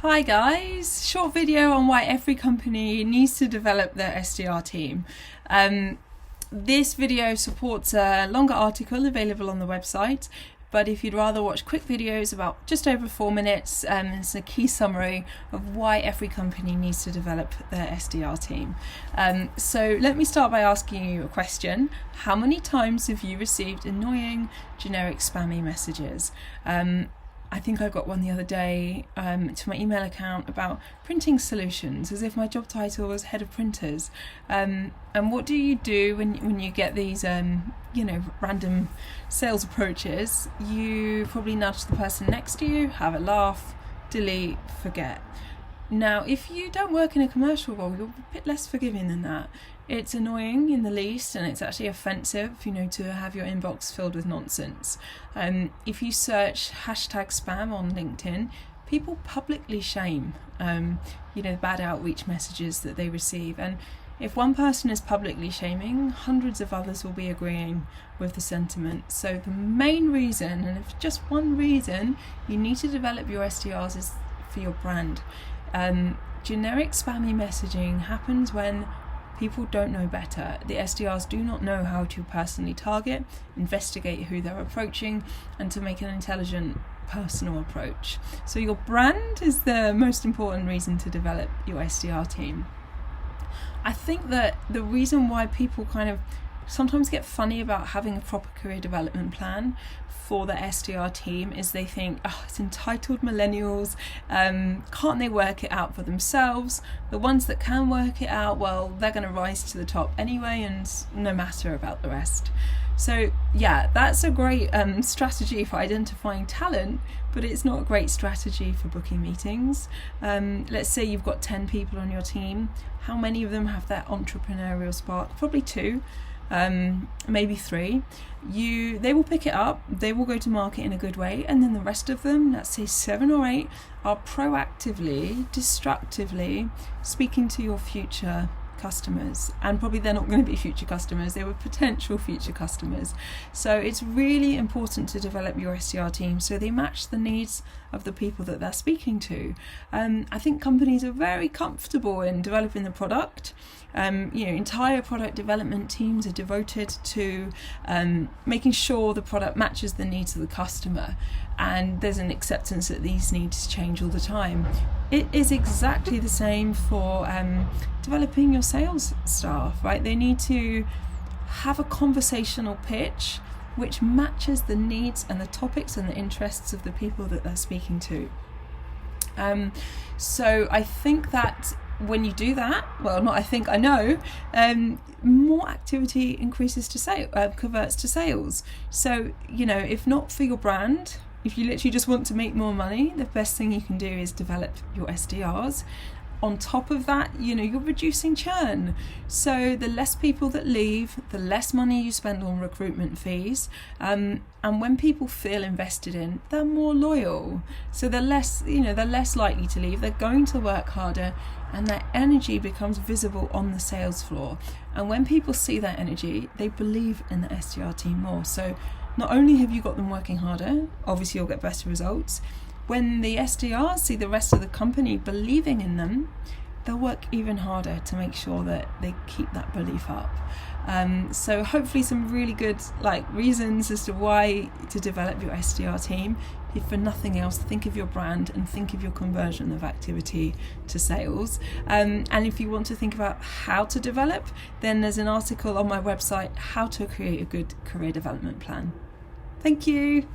Hi guys, short video on why every company needs to develop their SDR team. This video supports a longer article available on the website, but if you'd rather watch quick videos about just over 4 minutes, it's a key summary of why every company needs to develop their SDR team. So let me start by asking you a question. How many times have you received annoying, generic, spammy messages? I think I got one the other day to my email account about printing solutions, as if my job title was head of printers. And what do you do when you get these, random sales approaches? You probably nudge the person next to you, have a laugh, delete, forget. Now, if you don't work in a commercial role, you're a bit less forgiving than that. It's annoying in the least, and it's actually offensive, to have your inbox filled with nonsense. If you search #spam on LinkedIn, people publicly shame, bad outreach messages that they receive. And if one person is publicly shaming, hundreds of others will be agreeing with the sentiment. So the main reason, and if just one reason, you need to develop your SDRs is for your brand. Generic spammy messaging happens when people don't know better. The SDRs do not know how to personally target, investigate who they're approaching, and to make an intelligent personal approach. So your brand is the most important reason to develop your SDR team. I think that the reason why people kind of sometimes get funny about having a proper career development plan for the SDR team is they think, it's entitled millennials, can't they work it out for themselves? The ones that can work it out, well, they're going to rise to the top anyway, and no matter about the rest. So yeah, that's a great strategy for identifying talent, but it's not a great strategy for booking meetings. Let's say you've got 10 people on your team. How many of them have that entrepreneurial spark? Probably 2. Maybe 3. They will pick it up, they will go to market in a good way, and then the rest of them, let's say 7 or 8, are proactively, destructively speaking to your future customers. And probably they're not going to be future customers, they were potential future customers. So it's really important to develop your SDR team so they match the needs of the people that they're speaking to. I think companies are very comfortable in developing the product. Entire product development teams are devoted to making sure the product matches the needs of the customer, and there's an acceptance that these needs change all the time. It is exactly the same for developing your sales staff, right? They need to have a conversational pitch which matches the needs and the topics and the interests of the people that they're speaking to. So I think that when you do that, I know, more activity increases to converts to sales. So, if not for your brand, if you literally just want to make more money, the best thing you can do is develop your SDRs. On top of that, you're reducing churn. So the less people that leave, the less money you spend on recruitment fees. And when people feel invested in, they're more loyal. So they're less likely to leave. They're going to work harder, and their energy becomes visible on the sales floor. And when people see that energy, they believe in the SDR team more. So not only have you got them working harder, obviously you'll get better results. When the SDRs see the rest of the company believing in them, they'll work even harder to make sure that they keep that belief up. So hopefully some really good reasons as to why to develop your SDR team. If for nothing else, think of your brand and think of your conversion of activity to sales. And if you want to think about how to develop, then there's an article on my website, How to Create a Good Career Development Plan. Thank you.